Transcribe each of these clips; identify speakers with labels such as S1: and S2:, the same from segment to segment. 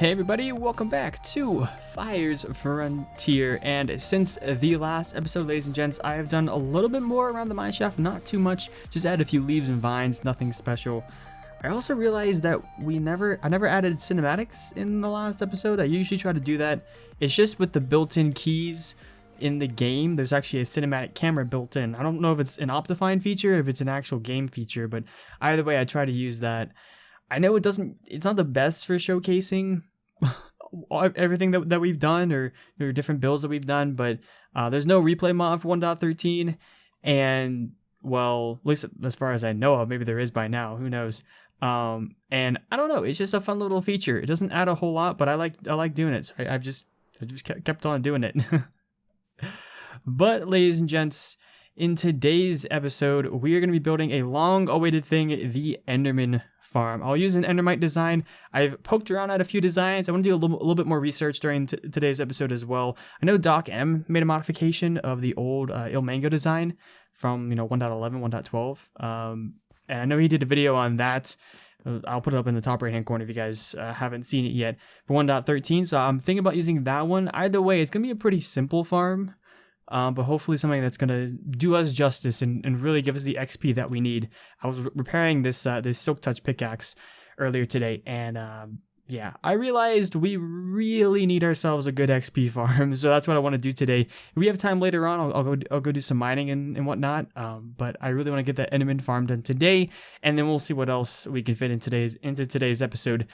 S1: Hey everybody, welcome back to Fyr's Frontier, and since the last episode, ladies and gents, I have done a little bit more around the mineshaft, not too much, just added a few leaves and vines, nothing special. I also realized that I never added cinematics in the last episode. I usually try to do that. It's just with the built-in keys in the game, there's actually a cinematic camera built in. I don't know if it's an Optifine feature or if it's an actual game feature, but either way, I try to use that. I know it's not the best for showcasing everything that we've done or different builds that we've done, but there's no replay mod for 1.13, and well, at least as far as I know of, maybe there is by now, who knows. And I don't know, it's just a fun little feature. It doesn't add a whole lot, but I like doing it. So I've just kept on doing it. But ladies and gents, in today's episode, we are going to be building a long-awaited thing, the Enderman farm. I'll use an Endermite design. I've poked around at a few designs. I want to do a little bit more research during today's episode as well. I know Doc M made a modification of the old Ilmango design from 1.11, 1.12. And I know he did a video on that. I'll put it up in the top right hand corner if you guys haven't seen it yet for 1.13. So I'm thinking about using that one. Either way, it's going to be a pretty simple farm. But hopefully something that's going to do us justice and really give us the XP that we need. I was repairing this Silk Touch pickaxe earlier today, and yeah, I realized we really need ourselves a good XP farm, so that's what I want to do today. If we have time later on, I'll go do some mining and whatnot, but I really want to get that Enderman farm done today, and then we'll see what else we can fit into today's episode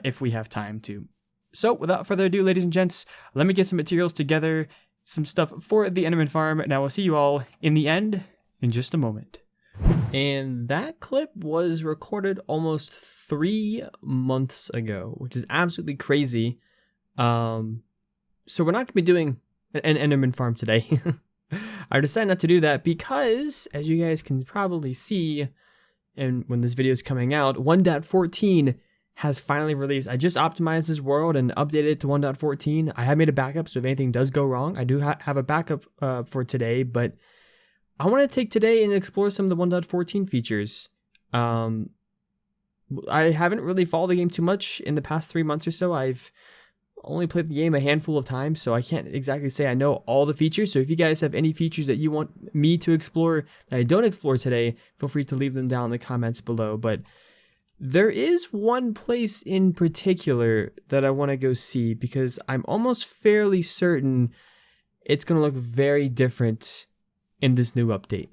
S1: if we have time to. So without further ado, ladies and gents, let me get some materials together, some stuff for the Enderman farm. Now we'll see you all in the end in just a moment. And that clip was recorded almost 3 months ago, which is absolutely crazy. So we're not going to be doing an Enderman farm today. I decided not to do that because, as you guys can probably see, and when this video is coming out, 1.14 has finally released. I just optimized this world and updated it to 1.14. I have made a backup, so if anything does go wrong, I do have a backup for today, but I want to take today and explore some of the 1.14 features. I haven't really followed the game too much in the past 3 months or so. I've only played the game a handful of times, so I can't exactly say I know all the features. So if you guys have any features that you want me to explore that I don't explore today, feel free to leave them down in the comments below. But there is one place in particular that I want to go see because I'm almost fairly certain it's going to look very different in this new update.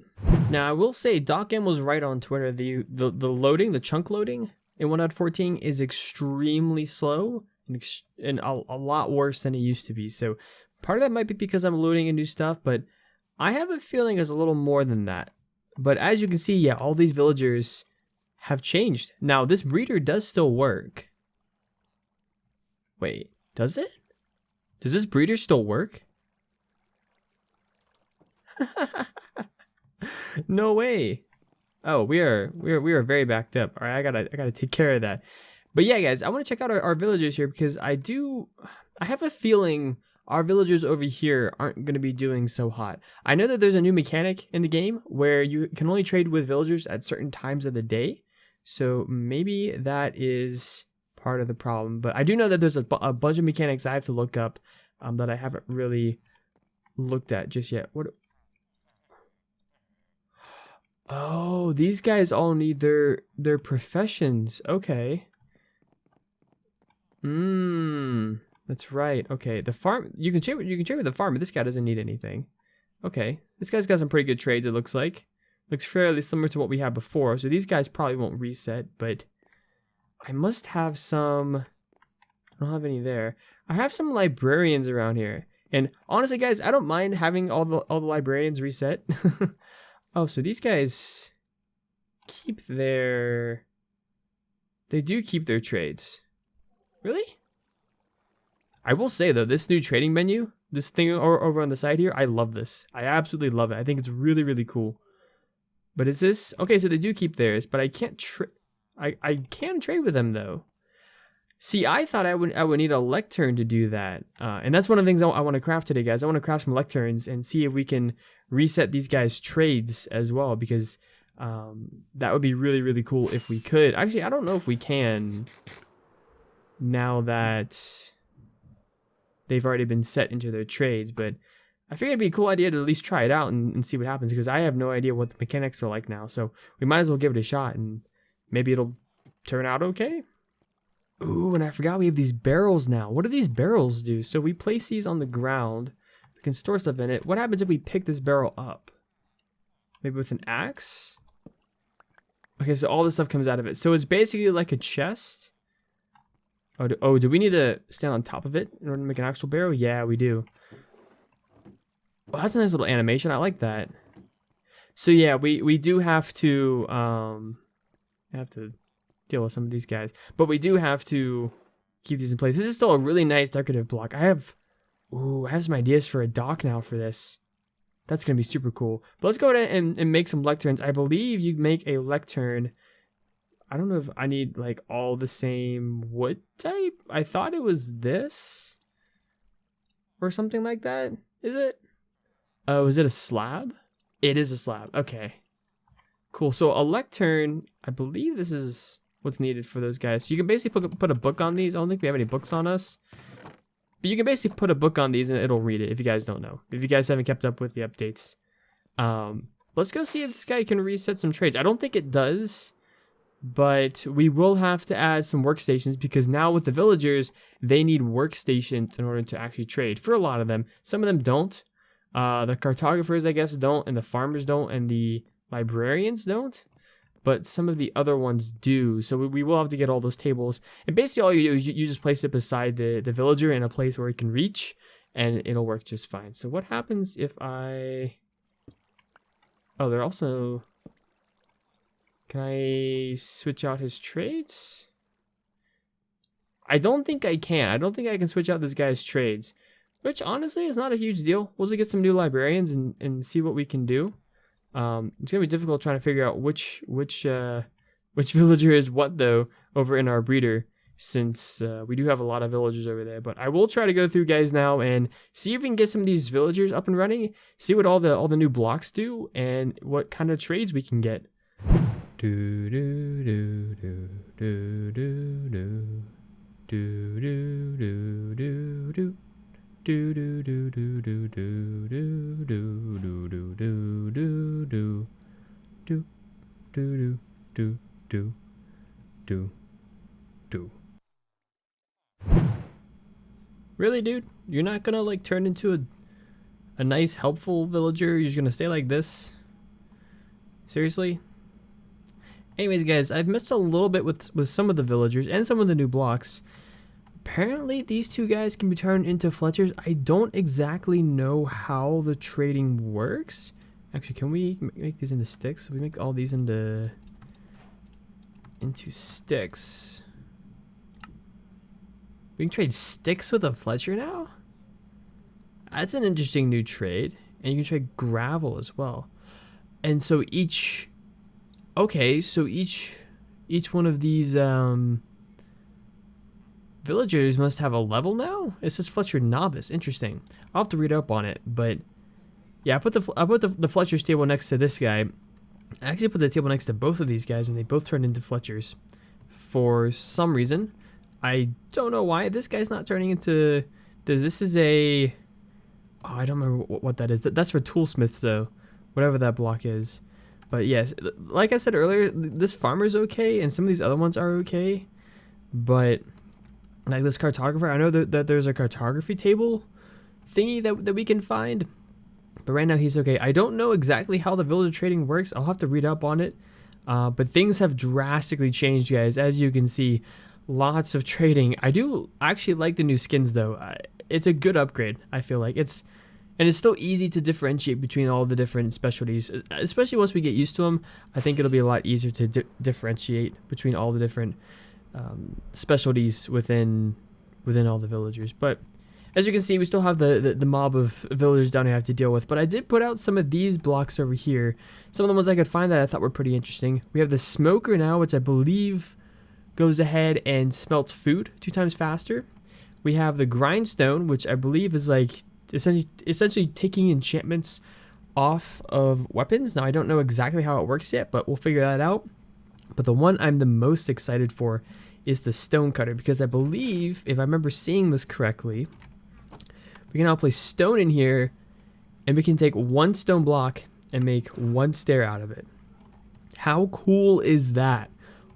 S1: Now, I will say Doc M was right on Twitter. The loading, the chunk loading in 1.14 is extremely slow and a lot worse than it used to be. So part of that might be because I'm loading in new stuff, but I have a feeling it's a little more than that. But as you can see, yeah, all these villagers have changed. Now, this breeder does still work. Wait, does it? Does this breeder still work? No way. Oh, we are very backed up. All right, I gotta take care of that. But yeah, guys, I want to check out our villagers here because I have a feeling our villagers over here aren't going to be doing so hot. I know that there's a new mechanic in the game where you can only trade with villagers at certain times of the day. So maybe that is part of the problem. But I do know that there's a bunch of mechanics I have to look up that I haven't really looked at just yet. What? Oh, these guys all need their professions. Okay. That's right. Okay, the farm, you can trade with the farm, but this guy doesn't need anything. Okay, this guy's got some pretty good trades, it looks like. Looks fairly similar to what we had before, so these guys probably won't reset, but I must have some. I don't have any there. I have some librarians around here, and honestly, guys, I don't mind having all the librarians reset. Oh, so these guys keep their. They do keep their trades. Really? I will say though, this new trading menu, this thing over on the side here, I love this. I absolutely love it. I think it's really, really cool. But is this okay? So they do keep theirs, but I can't I can trade with them though. See, I thought I would need a lectern to do that, and that's one of the things I want to craft today, guys. I want to craft some lecterns and see if we can reset these guys' trades as well, because that would be really, really cool if we could. Actually, I don't know if we can. now that they've already been set into their trades, but I figured it'd be a cool idea to at least try it out and see what happens, because I have no idea what the mechanics are like now, so we might as well give it a shot, and maybe it'll turn out okay. Ooh, and I forgot we have these barrels now. What do these barrels do? So we place these on the ground, we can store stuff in it. What happens if we pick this barrel up? Maybe with an axe? Okay, so all this stuff comes out of it. So it's basically like a chest. Oh, do we need to stand on top of it in order to make an actual barrel? Yeah, we do. Well, that's a nice little animation. I like that. So yeah, we do have to deal with some of these guys, but we do have to keep these in place. This is still a really nice decorative block. I have some ideas for a dock now for this. That's gonna be super cool. But let's go ahead and make some lecterns. I believe you make a lectern. I don't know if I need like all the same wood type. I thought it was this or something like that. Is it? Oh, is it a slab? It is a slab. Okay. Cool. So a lectern, I believe this is what's needed for those guys. So you can basically put a book on these. I don't think we have any books on us. But you can basically put a book on these and it'll read it if you guys don't know. If you guys haven't kept up with the updates. Let's go see if this guy can reset some trades. I don't think it does. But we will have to add some workstations, because now with the villagers, they need workstations in order to actually trade. For a lot of them. Some of them don't. The cartographers, I guess, don't, and the farmers don't, and the librarians don't, but some of the other ones do. So we will have to get all those tables, and basically all you do is you just place it beside the villager in a place where he can reach, and it'll work just fine. So what happens if I... Oh, they're also... Can I switch out his trades? I don't think I can. I don't think I can switch out this guy's trades. Which, honestly, is not a huge deal. We'll just get some new librarians and see what we can do. It's going to be difficult trying to figure out which villager is what, though, over in our breeder, since we do have a lot of villagers over there. But I will try to go through, guys, now and see if we can get some of these villagers up and running, see what all the new blocks do, and what kind of trades we can get. Do do do do do do do do do do do do. Do do do do do do do do do do do do do do do do do do do. Really, dude? You're not gonna like turn into a nice helpful villager? You're just gonna stay like this? Seriously? Anyways, guys, I've messed a little bit with some of the villagers and some of the new blocks. Apparently, these two guys can be turned into Fletchers. I don't exactly know how the trading works. Actually, can we make these into sticks? So we make all these into sticks. We can trade sticks with a Fletcher now? That's an interesting new trade. And you can trade gravel as well. And so each... Okay, so each one of these villagers must have a level now? It says Fletcher Novice. Interesting. I'll have to read up on it, but yeah, I put the Fletcher's table next to this guy. I actually put the table next to both of these guys, and they both turned into Fletchers for some reason. I don't know why. This guy's not turning into... This is a... Oh, I don't remember what that is. That's for toolsmiths, though. Whatever that block is. But yes, like I said earlier, this farmer's okay, and some of these other ones are okay. But like this cartographer, I know that there's a cartography table thingy that we can find. But right now he's okay. I don't know exactly how the villager trading works. I'll have to read up on it. But things have drastically changed, guys. As you can see, lots of trading. I do actually like the new skins, though. It's a good upgrade, I feel like. It's still easy to differentiate between all the different specialties, especially once we get used to them. I think it'll be a lot easier to differentiate between all the different specialties within all the villagers. But as you can see, we still have the mob of villagers down here I have to deal with. But I did put out some of these blocks over here. Some of the ones I could find that I thought were pretty interesting. We have the smoker now, which I believe goes ahead and smelts food 2 times faster. We have the grindstone, which I believe is like essentially taking enchantments off of weapons. Now I don't know exactly how it works yet, but we'll figure that out. But the one I'm the most excited for is the stone cutter, because I believe, if I remember seeing this correctly, we can now place stone in here, and we can take one stone block and make one stair out of it. How cool is that?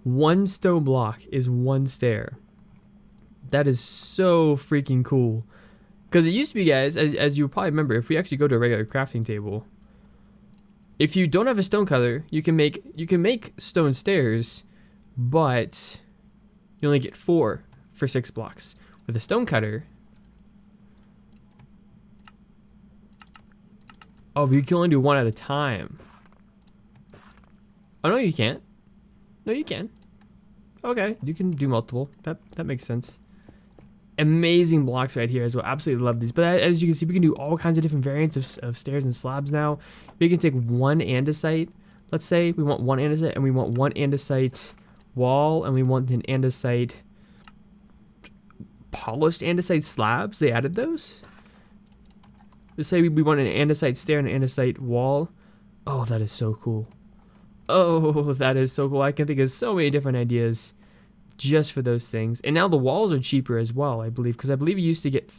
S1: One stone block is one stair. That is so freaking cool. Because it used to be, guys, as you probably remember, if we actually go to a regular crafting table, if you don't have a stone cutter, you can make stone stairs, but you only get 4 for 6 blocks. With a stone cutter, oh, but you can only do 1 at a time. Oh, no, you can't. No, you can. Okay, you can do multiple. That makes sense. Amazing blocks right here as well. Absolutely love these. But as you can see, we can do all kinds of different variants of stairs and slabs now. We can take one andesite. Let's say we want one andesite, and we want one andesite wall, and we want an andesite polished andesite slabs. They added those. Let's say we want an andesite stair and an andesite wall. Oh, that is so cool. Oh, that is so cool. I can think of so many different ideas just for those things. And now the walls are cheaper as well, I believe, because I believe you used to get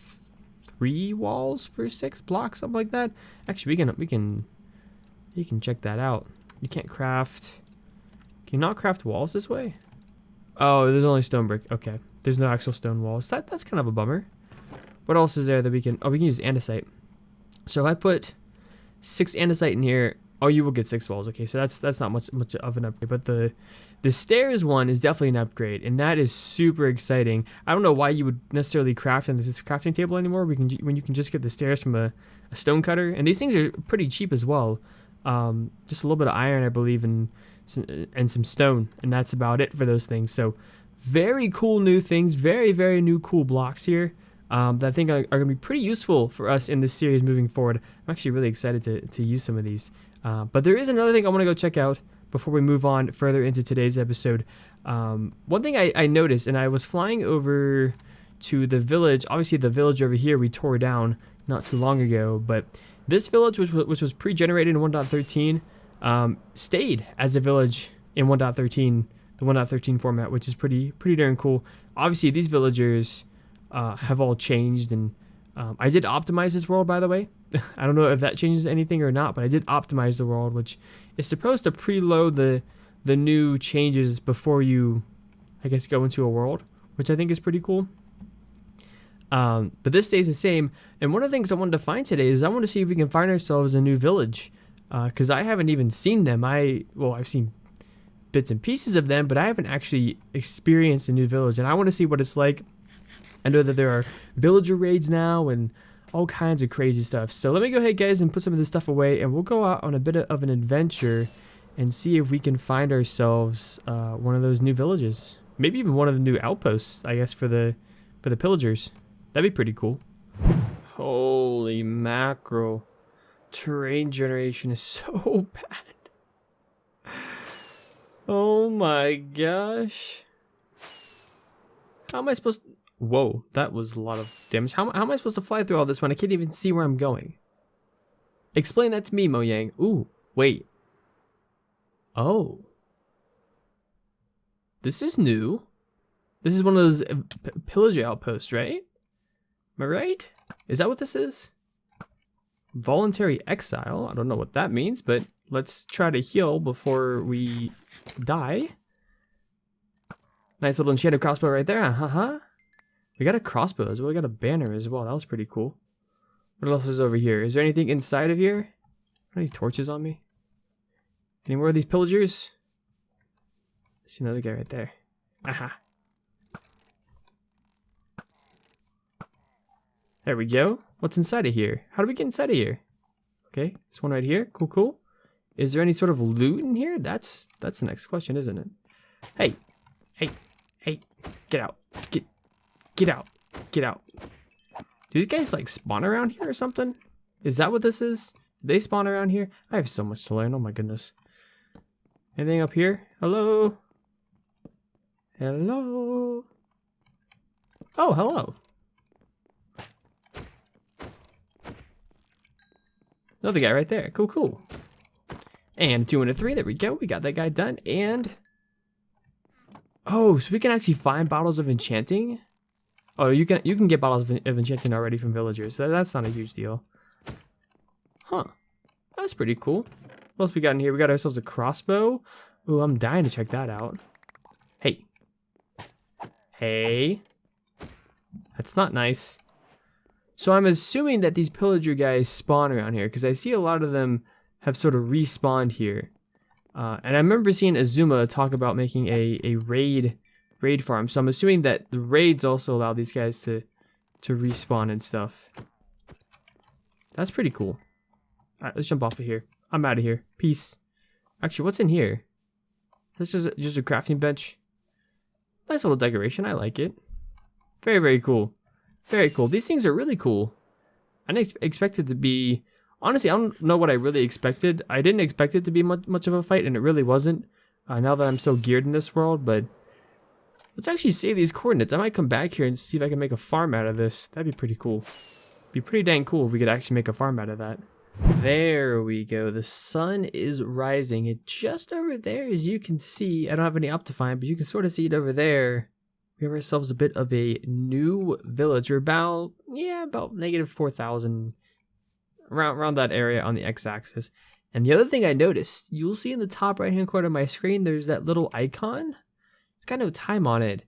S1: 3 walls for 6 blocks, something like that. Actually, you can check that out. You can't craft. Can you not craft walls this way? Oh, there's only stone brick. Okay, there's no actual stone walls. That's kind of a bummer. What else is there that we can? Oh, we can use andesite. So if I put 6 andesite in here, oh, you will get 6 walls. Okay, so that's not much of an upgrade. But the stairs one is definitely an upgrade, and that is super exciting. I don't know why you would necessarily craft in this crafting table anymore. When you can just get the stairs from a stone cutter, and these things are pretty cheap as well. Just a little bit of iron, I believe, and some stone, and that's about it for those things. So very cool new things, very new cool blocks here. That I think are going to be pretty useful for us in this series moving forward. I'm actually really excited to use some of these. But there is another thing I want to go check out before we move on further into today's episode. One thing I noticed, and I was flying over to the village. Obviously, the village over here we tore down not too long ago, but this village, which was pre-generated in 1.13, stayed as a village in 1.13, the 1.13 format, which is pretty darn cool. Obviously, these villagers have all changed, and I did optimize this world, by the way. I don't know if that changes anything or not, but I did optimize the world, which is supposed to preload the new changes before you, I guess, go into a world, which I think is pretty cool. But this stays the same. And one of the things I wanted to find today is I want to see if we can find ourselves a new village, because I haven't even seen them. I've seen bits and pieces of them, but I haven't actually experienced a new village, and I want to see what it's like. I know that there are villager raids now and all kinds of crazy stuff. So let me go ahead, guys, and put some of this stuff away, and we'll go out on a bit of an adventure and see if we can find ourselves one of those new villages. Maybe even one of the new outposts, I guess, for the pillagers. That'd be pretty cool. Holy mackerel. Terrain generation is so bad. Oh my gosh. How am I supposed to... Whoa, that was a lot of damage. How am I supposed to fly through all this when I can't even see where I'm going? Explain that to me, Mojang. Ooh, wait. Oh. This is new. This is one of those Pillager Outposts, right? Am I right? Is that what this is? Voluntary exile. I don't know what that means, but let's try to heal before we die. Nice little enchanted crossbow right there. We got a crossbow as well. We got a banner as well. That was pretty cool. What else is over here? Is there anything inside of here? Any torches on me? Any more of these pillagers? I see another guy right there. Aha. There we go. What's inside of here? How do we get inside of here? Okay, there's one right here. Cool. Is there any sort of loot in here? That's the next question, isn't it? Hey. Get out. Get out. Do these guys like spawn around here or something? Is that what this is? Do they spawn around here? I have so much to learn. Oh my goodness. Anything up here? Hello? Oh, hello. Another guy right there. Cool. And 2 and a 3. There we go. We got that guy done. And Oh, so we can actually find bottles of enchanting? Oh, you can get bottles of enchanting already from villagers. That's not a huge deal. Huh. That's pretty cool. What else we got in here? We got ourselves a crossbow. Ooh, I'm dying to check that out. Hey. Hey. That's not nice. So I'm assuming that these pillager guys spawn around here, because I see a lot of them have sort of respawned here. And I remember seeing Azuma talk about making a raid farm. So I'm assuming that the raids also allow these guys to respawn and stuff. That's pretty cool. Alright, let's jump off of here. I'm out of here. Peace. Actually, what's in here? This is just a crafting bench. Nice little decoration. I like it. Very, very cool. Very cool. These things are really cool. I didn't expect it to be... Honestly, I don't know what I really expected. I didn't expect it to be much of a fight, and it really wasn't. Now that I'm so geared in this world, but... Let's actually save these coordinates. I might come back here and see if I can make a farm out of this. That'd be pretty cool. Be pretty dang cool if we could actually make a farm out of that. There we go. The sun is rising. And just over there, as you can see, I don't have any Optifine, but you can sort of see it over there. We have ourselves a bit of a new village. We're about negative 4,000, around that area on the x-axis. And the other thing I noticed, you'll see in the top right-hand corner of my screen, there's that little icon. It's got no time on it.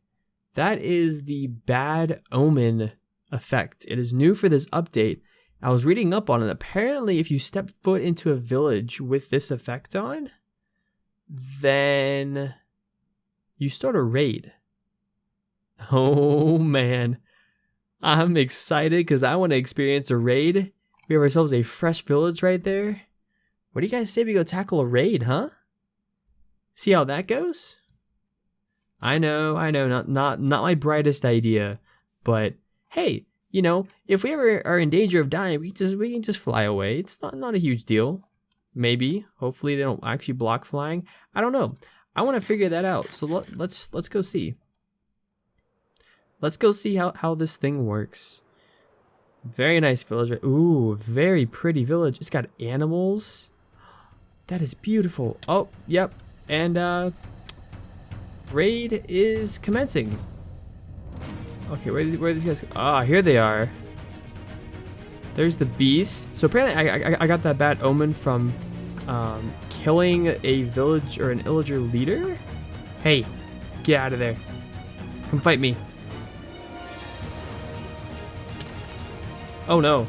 S1: That is the bad omen effect. It is new for this update. I was reading up on it. Apparently, if you step foot into a village with this effect on, then you start a raid. Oh man, I'm excited because I want to experience a raid. We have ourselves a fresh village right there. What do you guys say we go tackle a raid, huh? See how that goes? I know, not my brightest idea, but hey, you know, if we ever are in danger of dying, we can just fly away. It's not a huge deal. Maybe, hopefully they don't actually block flying. I don't know. I want to figure that out. So let's go see. Let's go see how this thing works. Very nice village. Ooh, very pretty village. It's got animals. That is beautiful. Oh, yep. And raid is commencing. Okay, where are these guys? Ah, here they are. There's the beast. So apparently I got that bad omen from killing a village or an illager leader. Hey, get out of there. Come fight me. Oh no.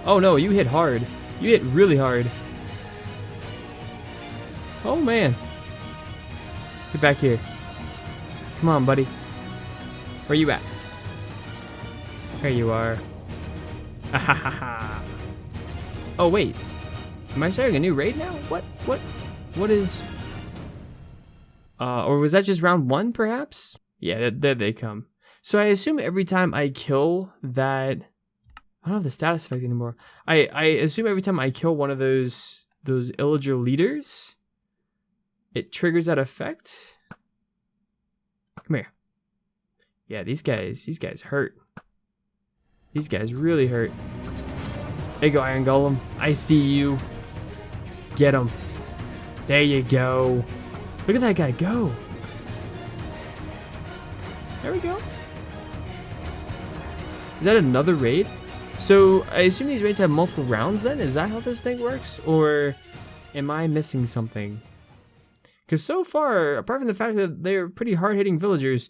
S1: Oh no, you hit hard. You hit really hard. Oh man. Get back here. Come on, buddy. Where you at? There you are. Oh wait. Am I starting a new raid now? What is... or was that just round 1 perhaps? Yeah, there they come. So I assume every time I kill that... I don't have the status effect anymore. I assume every time I kill one of those illager leaders, it triggers that effect. Come here. Yeah, these guys hurt. These guys really hurt. There you go, Iron Golem. I see you. Get him. There you go. Look at that guy go. There we go. Is that another raid? So I assume these raids have multiple rounds then? Is that how this thing works? Or am I missing something? Because so far, apart from the fact that they're pretty hard-hitting villagers,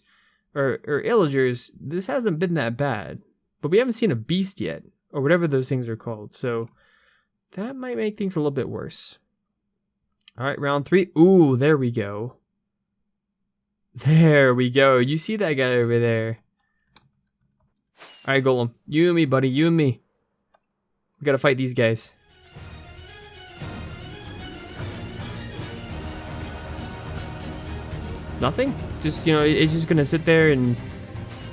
S1: or illagers, this hasn't been that bad. But we haven't seen a beast yet, or whatever those things are called. So that might make things a little bit worse. Alright, round 3. Ooh, there we go. There we go. You see that guy over there. Alright, Golem. You and me, buddy. You and me. We gotta fight these guys. Nothing? Just, you know, it's just gonna sit there and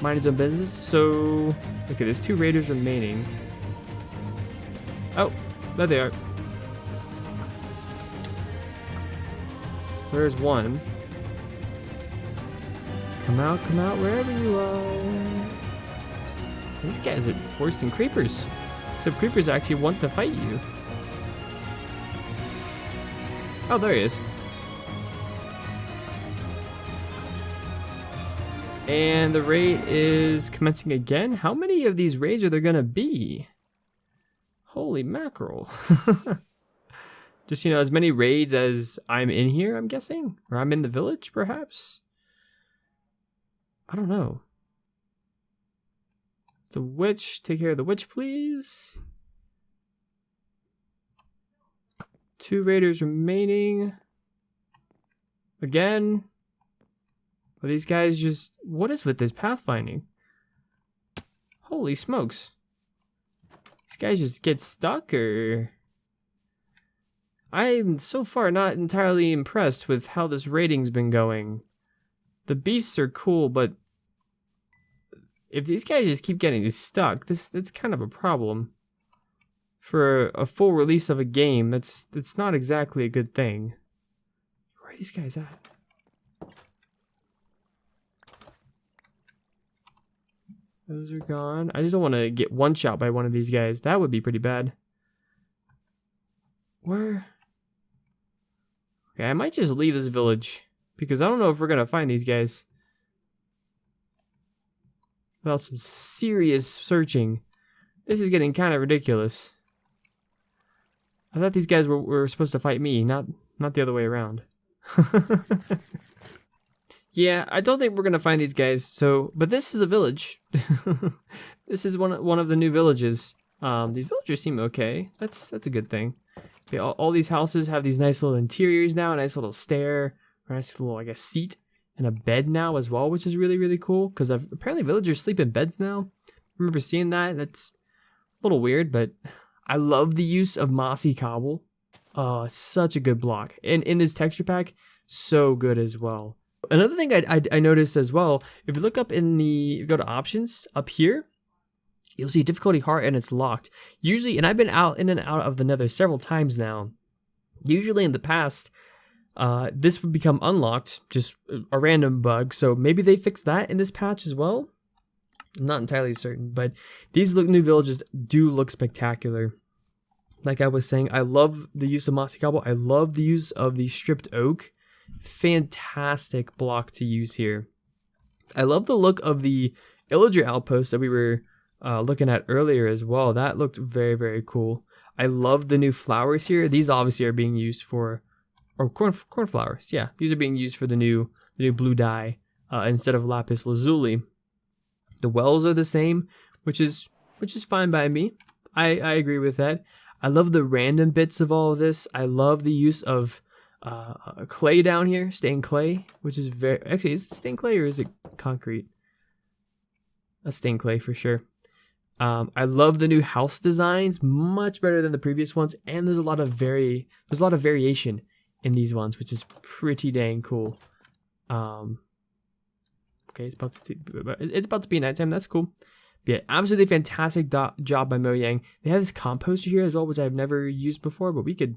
S1: mind its own business. So, okay, there's 2 raiders remaining. Oh, there they are. Where's one? Come out, wherever you are. These guys are worse than creepers. Except creepers actually want to fight you. Oh, there he is. And the raid is commencing again. How many of these raids are there gonna be? Holy mackerel. Just, as many raids as I'm in here, I'm guessing? Or I'm in the village, perhaps? I don't know. The witch, take care of the witch, please. 2 raiders remaining. Again. Are these guys just... What is with this pathfinding? Holy smokes. These guys just get stuck, or... I'm so far not entirely impressed with how this raiding's been going. The beasts are cool, but... if these guys just keep getting stuck, that's kind of a problem. For a full release of a game, that's not exactly a good thing. Where are these guys at? Those are gone. I just don't want to get one shot by one of these guys. That would be pretty bad. Where? Okay, I might just leave this village, because I don't know if we're going to find these guys without some serious searching. This is getting kind of ridiculous. I thought these guys were supposed to fight me, not the other way around. Yeah, I don't think we're gonna find these guys. But this is a village. This is one of the new villages. These villagers seem okay. That's a good thing. Okay, all these houses have these nice little interiors now, a nice little stair, a nice little, I guess, seat, and a bed now as well, which is really, really cool. Because apparently villagers sleep in beds now. I remember seeing that. That's a little weird, but I love the use of mossy cobble. Oh, it's such a good block. And in this texture pack, so good as well. Another thing I noticed as well, if you look up if you go to options up here, you'll see difficulty hard and it's locked. Usually, and I've been in and out of the nether several times now. Usually in the past, this would become unlocked, just a random bug. So maybe they fixed that in this patch as well. I'm not entirely certain, but these new villages do look spectacular. Like I was saying, I love the use of mossy cobble. I love the use of the stripped oak. Fantastic block to use here. I love the look of the Pillager Outposts that we were looking at earlier as well. That looked very, very cool. I love the new flowers here. These obviously are being used for, or cornflowers. Yeah, these are being used for the new blue dye instead of lapis lazuli. The wells are the same, which is fine by me. I agree with that. I love the random bits of all of this. I love the use of clay down here, stained clay, which is actually, is it stained clay or is it concrete? That's stained clay for sure. I love the new house designs, much better than the previous ones, and there's a lot of variation in these ones, which is pretty dang cool. Okay, it's about to be nighttime. That's cool. But yeah, absolutely fantastic job by Mojang. They have this composter here as well, which I've never used before, but we could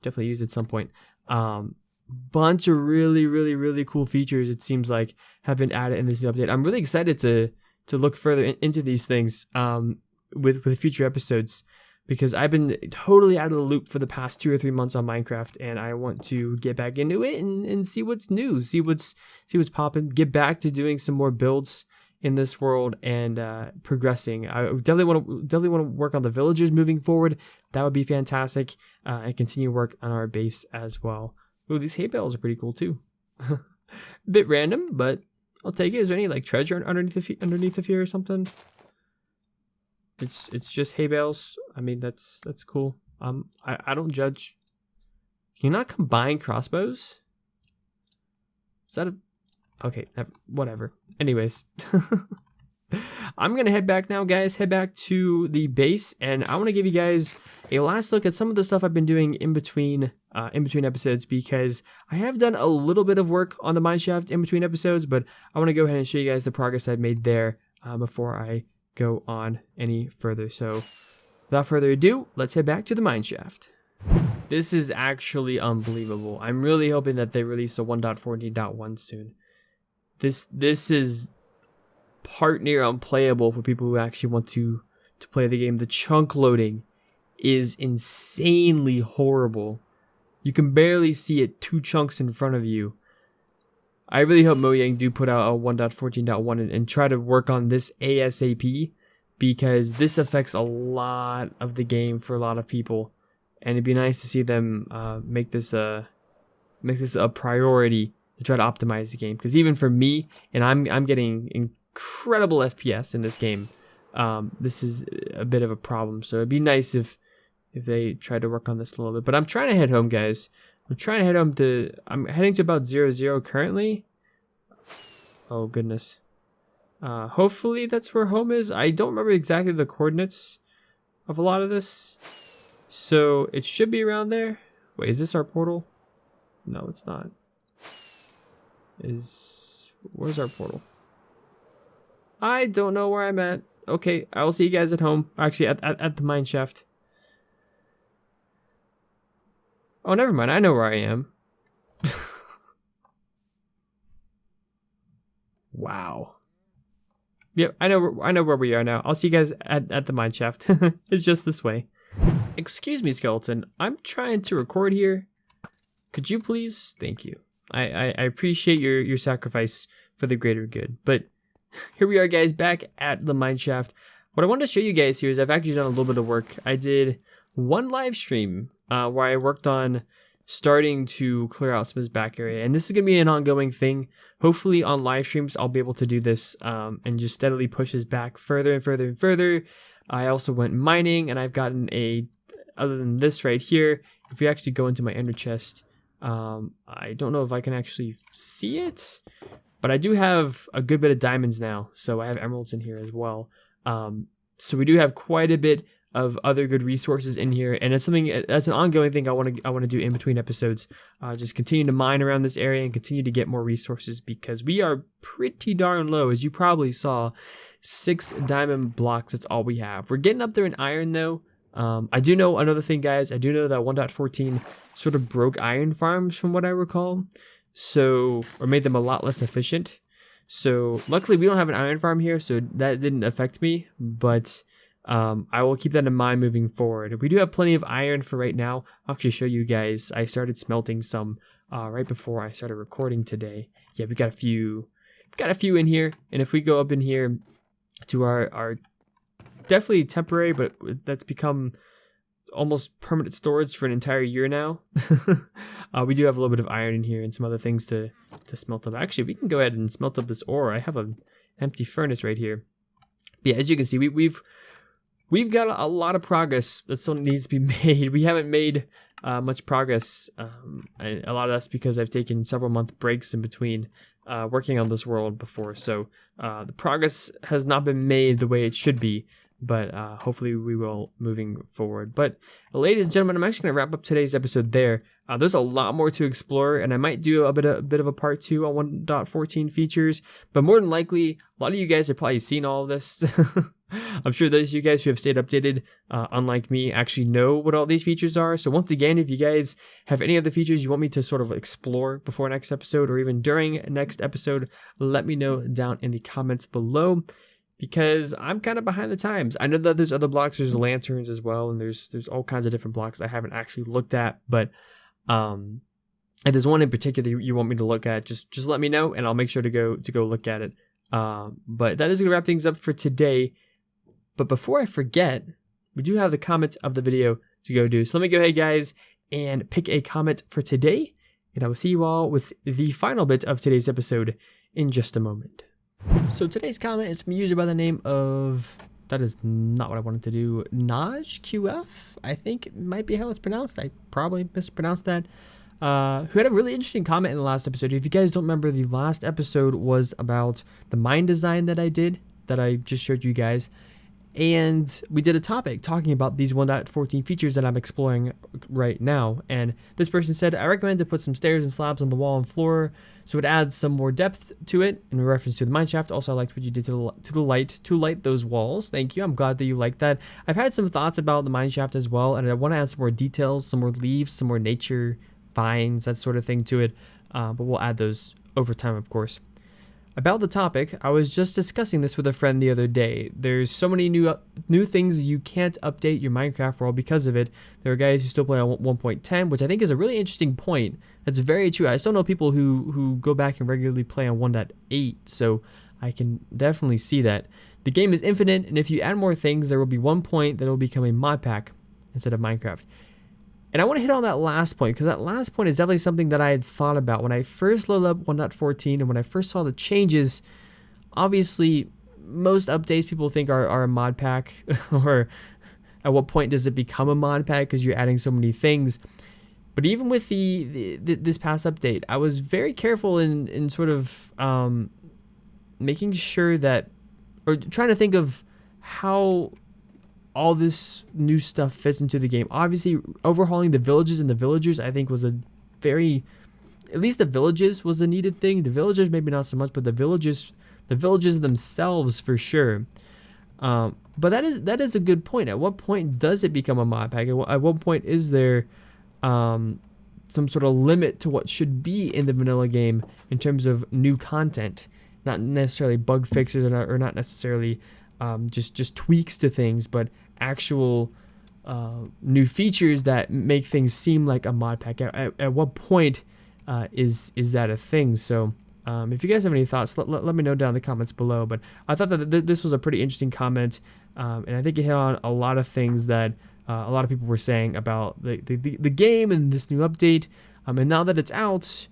S1: definitely use it at some point. Bunch of really, really, really cool features, it seems like, have been added in this new update. I'm really excited to look further into these things with future episodes, because I've been totally out of the loop for the past 2 or 3 months on Minecraft, and I want to get back into it and see what's new, see what's popping, get back to doing some more builds in this world and progressing. I definitely want to work on the villagers moving forward. That would be fantastic, and continue work on our base as well. Ooh, these hay bales are pretty cool too. Bit random, but I'll take it. Is there any like treasure underneath of here or something? It's just hay bales. I mean, that's cool. I don't judge. Can you not combine crossbows? Is that a... Okay, whatever. Anyways, I'm going to head back now, guys. Head back to the base, and I want to give you guys a last look at some of the stuff I've been doing in between episodes, because I have done a little bit of work on the mineshaft in between episodes, but I want to go ahead and show you guys the progress I've made there before I go on any further. So without further ado, let's head back to the mineshaft. This is actually unbelievable. I'm really hoping that they release a 1.14.1 soon. This is part near unplayable for people who actually want to play the game. The chunk loading is insanely horrible. You can barely see it 2 chunks in front of you. I really hope Mojang do put out a 1.14.1 and try to work on this ASAP, because this affects a lot of the game for a lot of people, and it'd be nice to see them make this a priority to try to optimize the game. Because even for me, and I'm getting incredible FPS in this game, this is a bit of a problem. So it'd be nice if they try to work on this a little bit. But I'm trying to head home, guys. I'm heading to about 0 currently. Oh goodness. Hopefully that's where home is. I don't remember exactly the coordinates of a lot of this, so it should be around there. Wait, is this our portal? No, it's not. Where's our portal? I don't know where I'm at. Okay, I will see you guys at home. Actually, at the mine shaft. Oh, never mind. I know where I am. Wow. Yep, I know where we are now. I'll see you guys at the mine shaft. It's just this way. Excuse me, skeleton. I'm trying to record here. Could you please? Thank you. I appreciate your sacrifice for the greater good. But here we are, guys, back at the mine shaft. What I wanted to show you guys here is I've actually done a little bit of work. I did one live stream where I worked on starting to clear out some of this back area, and this is going to be an ongoing thing. Hopefully on live streams I'll be able to do this and just steadily push this back further and further and further. I also went mining, and I've gotten other than this right here, if we actually go into my ender chest, I don't know if I can actually see it, but I do have a good bit of diamonds now, so I have emeralds in here as well. So we do have quite a bit of other good resources in here, and it's something that's an ongoing thing I want to do in between episodes. Just continue to mine around this area and continue to get more resources, because we are pretty darn low. As you probably saw, 6 diamond blocks, that's all we have. We're getting up there in iron though. I do know another thing, guys. I do know that 1.14 sort of broke iron farms from what I recall, or made them a lot less efficient. So luckily we don't have an iron farm here, so that didn't affect me, but I will keep that in mind moving forward. We do have plenty of iron for right now. I'll actually show you guys. I started smelting some right before I started recording today. Yeah, we got a few in here, and if we go up in here to our definitely temporary, but that's become almost permanent storage for an entire year now. We do have a little bit of iron in here and some other things to smelt up. Actually, we can go ahead and smelt up this ore. I have an empty furnace right here. But yeah, as you can see, we've got a lot of progress that still needs to be made. We haven't made much progress. And a lot of that's because I've taken several month breaks in between working on this world before. So the progress has not been made the way it should be, but hopefully we will moving forward. But ladies and gentlemen, I'm actually going to wrap up today's episode there. There's a lot more to explore, and I might do a bit of a part 2 on 1.14 features, but more than likely, a lot of you guys have probably seen all of this. I'm sure those of you guys who have stayed updated, unlike me, actually know what all these features are. So once again, if you guys have any other features you want me to sort of explore before next episode or even during next episode, let me know down in the comments below, because I'm kind of behind the times. I know that there's other blocks, there's lanterns as well, and there's all kinds of different blocks I haven't actually looked at, but if there's one in particular you want me to look at, just let me know and I'll make sure to go look at it. But that is going to wrap things up for today. But before I forget, we do have the comments of the video to go do. So let me go ahead, guys, and pick a comment for today, and I will see you all with the final bit of today's episode in just a moment. So today's comment is from a user by the name of, that is not what I wanted to do, NajQF, I think it might be how it's pronounced. I probably mispronounced that. Who had a really interesting comment in the last episode. If you guys don't remember, the last episode was about the mine design that I did, that I just showed you guys. And we did a topic talking about these 1.14 features that I'm exploring right now. And this person said, I recommend to put some stairs and slabs on the wall and floor so it adds some more depth to it in reference to the mineshaft. Also, I liked what you did to light those walls. Thank you. I'm glad that you like that. I've had some thoughts about the mineshaft as well, and I want to add some more details, some more leaves, some more nature, vines, that sort of thing to it. But we'll add those over time, of course. About the topic, I was just discussing this with a friend the other day. There's so many new things you can't update your Minecraft world because of it. There are guys who still play on 1.10, which I think is a really interesting point. That's very true. I still know people who go back and regularly play on 1.8, so I can definitely see that. The game is infinite, and if you add more things, there will be one point that will become a mod pack instead of Minecraft. And I want to hit on that last point, because that last point is definitely something that I had thought about when I first loaded up 1.14 and when I first saw the changes. Obviously, most updates people think are a mod pack, or at what point does it become a mod pack because you're adding so many things. But even with this past update, I was very careful in sort of making sure that, or trying to think of how all this new stuff fits into the game. Obviously, overhauling the villages and the villagers, I think, was a very, at least the villages was a needed thing. The villagers maybe not so much, but the villages themselves for sure. But that is a good point. At what point does it become a mod pack? At what point is there some sort of limit to what should be in the vanilla game in terms of new content? Not necessarily bug fixes, or not necessarily just tweaks to things, but actual new features that make things seem like a mod pack. At what point is that a thing? So if you guys have any thoughts, let me know down in the comments below. But I thought that this was a pretty interesting comment, and I think it hit on a lot of things that a lot of people were saying about the game and this new update. And now that it's out,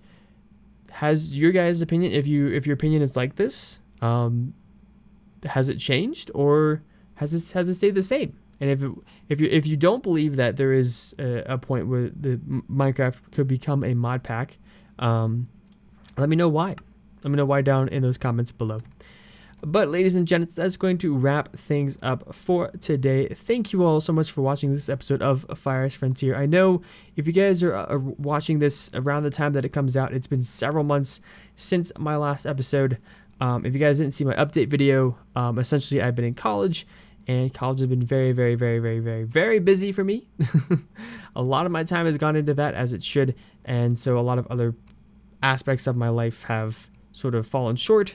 S1: has your guys' opinion, if your opinion is like this, has it changed, or has it stayed the same? And if you don't believe that there is a point where the Minecraft could become a mod pack, let me know why. Let me know why down in those comments below. But ladies and gents, that's going to wrap things up for today. Thank you all so much for watching this episode of Fyr Frontier. I know if you guys are watching this around the time that it comes out, it's been several months since my last episode. If you guys didn't see my update video, essentially I've been in college, and college has been very, very, very, very, very, very busy for me. A lot of my time has gone into that, as it should, and so a lot of other aspects of my life have sort of fallen short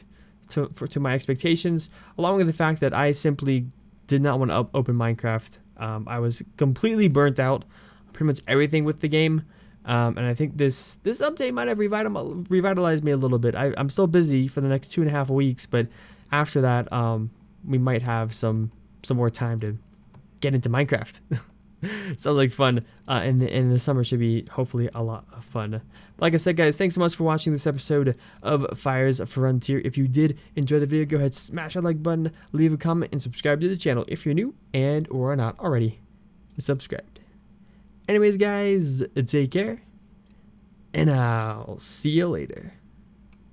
S1: to my expectations, along with the fact that I simply did not want to open Minecraft. I was completely burnt out on pretty much everything with the game. And I think this update might have revitalized me a little bit. I'm still busy for the next 2.5 weeks, but after that, we might have some more time to get into Minecraft. Sounds like fun, and the summer should be hopefully a lot of fun. Like I said, guys, thanks so much for watching this episode of Fyr Frontier. If you did enjoy the video, go ahead, smash that like button, leave a comment, and subscribe to the channel if you're new and or are not already subscribed. Anyways, guys, take care, and I'll see you later.